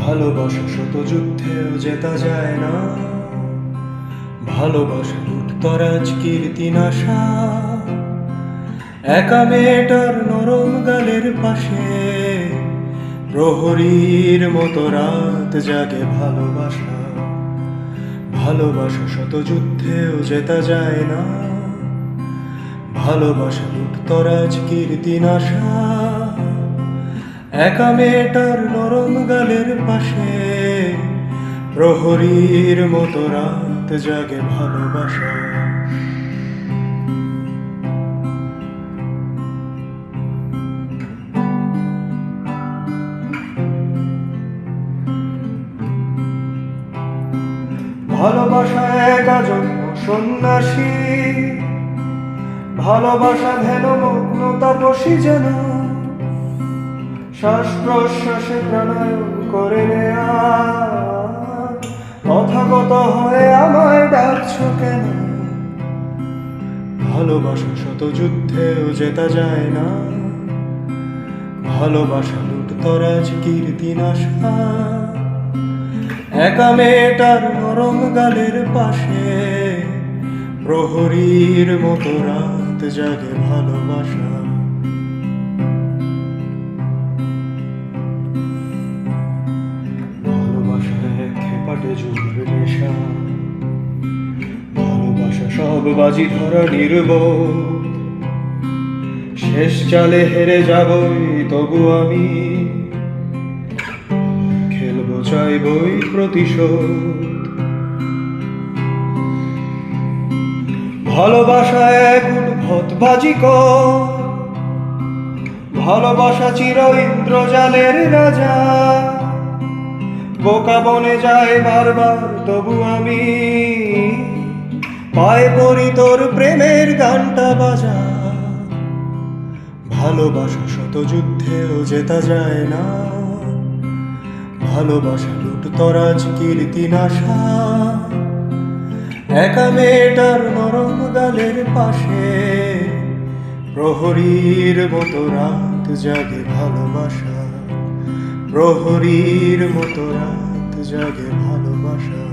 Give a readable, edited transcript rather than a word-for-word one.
ভালোবাসা শত যুদ্ধেও জেতা যায় না, ভালোবাসা লুটতরাজ কীর্তিনাশা। একা মেয়েটার নরম গালের পাশে প্রহরীর মতো রাত জাগে ভালোবাসা। ভালোবাসা শত যুদ্ধেও জেতা যায় না, ভালোবাসা লুটতরাজ কীর্তিনাশা। একা মেয়েটার নরম গালের পাশে প্রহরীর মতো রাত জাগে ভালোবাসা। ভালোবাসা এক আজন্ম সন্ন্যাসী, ভালোবাসা ধ্যানমগ্ন তাপসী যেন। শ্বাস প্রশ্বাসে প্রাণায়াম করে নেয়া, তথাগত হয়ে আমায় ডাকছো কেন? ভালোবাসা শত যুদ্ধেও জেতা যায় না, ভালোবাসা লুটতরাজ কীর্তিনাশা। একা মেয়েটার নরম গালের পাশে প্রহরীর মতো রাত জাগে ভালোবাসা। ভালোবাসা এক খেপাটে জোর নেশা, ভালোবাসা সব বাজি ধরা নির্বোধ। শেষ চালে হেরে যাবই তবু আমি খেলবো চাইবই প্রতিশোধ। ভালোবাসা এক উদ্ভট বাজিকর, ভালোবাসা চির ইন্দ্রজালের রাজা। বোকা বনে যায় বারবার তবু আমি পায়ে পড়ি তোর প্রেমের গানটা বাজা। ভালোবাসা শত যুদ্ধেও জেতা যায় না, ভালোবাসা লুটতরাজ কীর্তিনাশা। একা মেয়েটার নরম গালের পাশে প্রহরীর মতো রাত জাগে ভালোবাসা। প্রহরীর মতো রাত জাগে ভালোবাসা।